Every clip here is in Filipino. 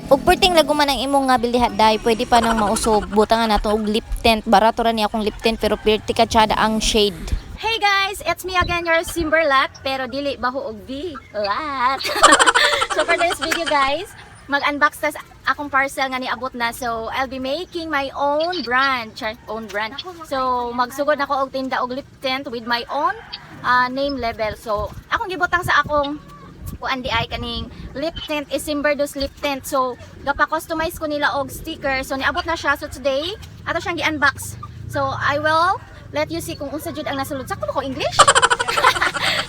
Ug perting laguman ang imong nga bilihat day, pwede pa nang mausob. Butangan nato og lip tint. Barato ra ni akong lip tint pero perti ka tsada ang shade. Hey guys, it's me again, your Simberlat, pero dili baho og lat. So for this video guys, mag-unbox tas akong parcel nga niabot na. So I'll be making my own brand, So magsugod ako og tinda og lip tint with my own name label. So akong gibutang sa akong kuan di ay kaning lip tint is Simberdus lip tint. So gapa-customize ko nila og sticker. So niabot na siya. So today ato siyang gi-unbox. So I will let you see kung unsa jud ang nasulod. Sakto ba ko English?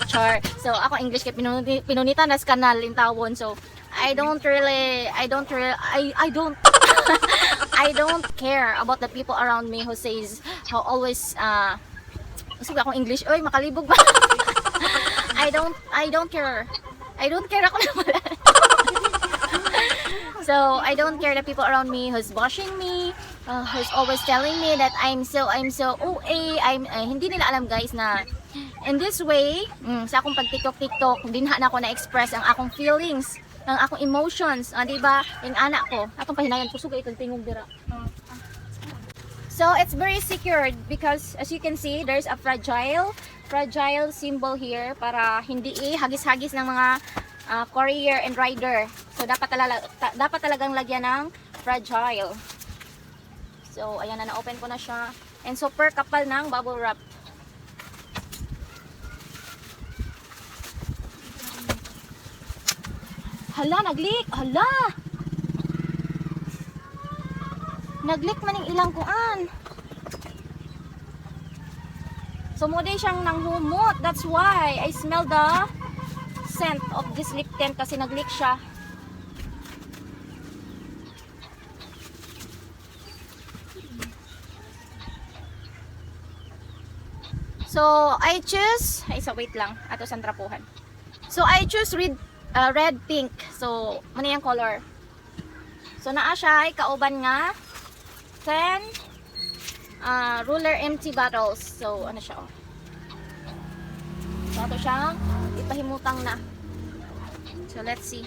Char. So ako English kay pinunita na sa kanal in tawon. So I don't I don't care about the people around me who says how always usog akong English. Oy, makalibog ba? I don't care. I don't care ako naman. So I don't care the people around me who's bashing me, who's always telling me that I'm so OA. Hindi nila alam guys na in this way, sa akong pag TikTok, dinha na ako na-express ang akong feelings, ang akong emotions, di ba? Yung anak ko, atong pahinayan kusog itong tingog dira. So it's very secured because as you can see, there's a fragile symbol here para hindi hagis-hagis ng mga courier and rider. So dapat talagang lagyan ng fragile. So ayan na, na-open ko na siya. And super kapal ng bubble wrap. Hala, nag-leak! Hala! Nag-leak man yung ilang kuan. So muna siyang nanghumot. That's why I smell the scent of this lip tint kasi nag-leak siya. So I choose, wait lang, ato sa trapuhan. So I choose red pink. So muna yung color. So naa siya ay kauban nga 10 ruler empty bottles. So ano siya oh. So ato siyang ipahimutang na. So let's see.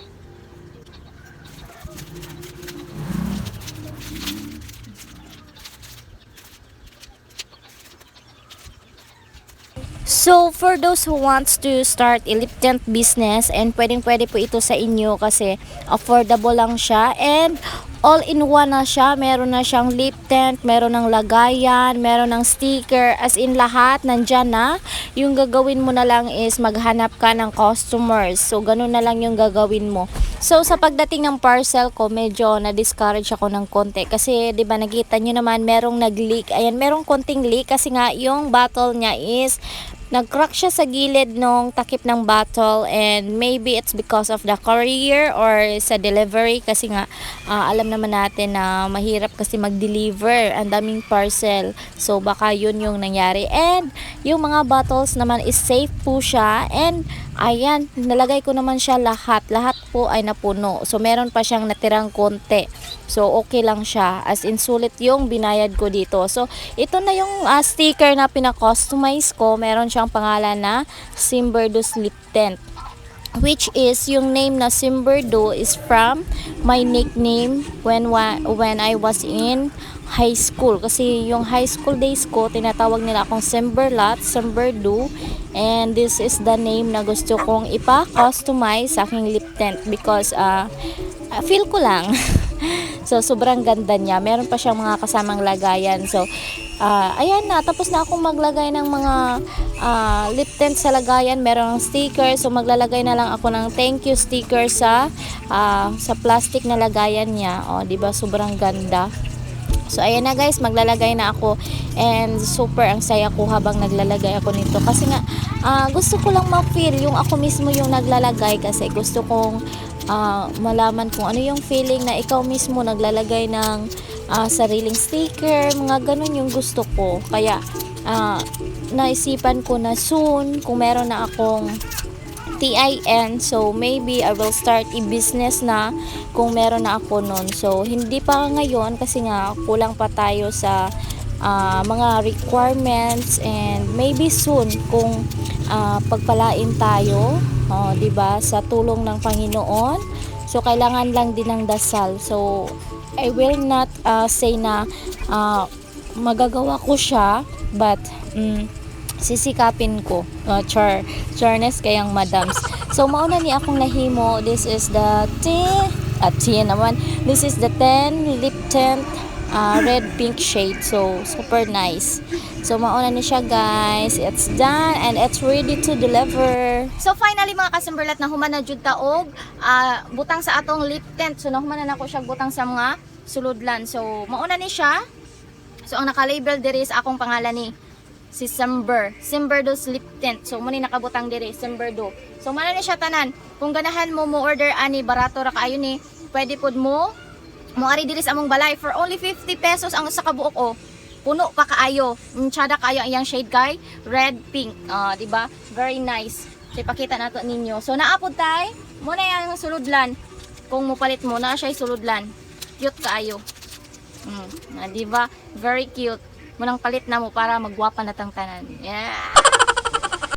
So, for those who wants to start a lip tint business, and pwedeng-pwede po ito sa inyo kasi affordable lang siya and all-in-one na siya. Meron na siyang lip tint, meron ng lagayan, meron ng sticker, as in lahat nandyan na. Yung gagawin mo na lang is maghanap ka ng customers. So, ganun na lang yung gagawin mo. So, sa pagdating ng parcel ko, medyo na-discourage ako ng konti. Kasi, di ba, nakita nyo naman, merong nag-leak. Ayan, merong konting leak kasi nga yung bottle niya is nag-crack siya sa gilid nung takip ng bottle, and maybe it's because of the courier or sa delivery kasi nga alam naman natin na mahirap kasi mag-deliver, ang daming parcel, so baka yun yung nangyari. And yung mga bottles naman is safe po siya, and ayan, nalagay ko naman siya lahat po ay napuno, so meron pa siyang natirang konti. So, okay lang siya. As in, sulit yung binayad ko dito. So, ito na yung sticker na pina-customize ko. Meron siyang pangalan na Simberdus Lip Tint. Which is, yung name na Simberdo is from my nickname when I was in high school. Kasi yung high school days ko, tinatawag nila akong Simberlat, Simberdo. And this is the name na gusto kong ipa-customize sa aking lip tint because feel ko lang. So, sobrang ganda niya. Meron pa siyang mga kasamang lagayan. So, ayan na. Tapos na akong maglagay ng mga lip tint sa lagayan. Meron ng sticker. So, maglalagay na lang ako ng thank you sticker sa plastic na lagayan niya. O, diba? Sobrang ganda. So, ayan na guys. Maglalagay na ako. And super ang saya ko habang naglalagay ako nito. Kasi nga, gusto ko lang ma-feel yung ako mismo yung naglalagay. Kasi gusto kong malaman kung ano yung feeling na ikaw mismo naglalagay ng sariling sticker, mga ganun yung gusto ko. Kaya naisipan ko na soon kung meron na akong TIN, so maybe I will start i-business na kung meron na ako nun. So hindi pa ngayon kasi nga kulang pa tayo sa mga requirements, and maybe soon kung pagpalain tayo, 'di ba, sa tulong ng Panginoon. So kailangan lang din ng dasal. So I will not say na magagawa ko siya, but sisikapin ko. Charness kayang madams. So mauna ni akong nahimo. This is the 10 naman. This is the 10 lip tint red pink shade. So super nice. So mauna ni siya guys. It's done and it's ready to deliver. So finally mga kasimberlat, na human na jud taog butang sa atong lip tint. So nahuman na nako siya butang sa mga suludlan. So mauna ni siya. So ang naka-label diri sa akong pangalan ni si Simberdo lip tint. So muni nakabutang diri Simberdo. So mana ni siya tanan. Kung ganahan mo order ani, barato ra kaayo ni, pwede pod mo ari diri sa among balay for only 50 pesos ang sa kabuok o. Puno pa kaayo. Tsada kaayo ang iyang shade kay red pink. Di ba? Very nice. So ipakita nato ninyo. So naapod tay, mo na yang suludlan. Kung mupalit mo na siya suludlan. Cute kaayo. Di ba? Very cute. Munang palit na mo para magwapa na tang tanan. Yeah.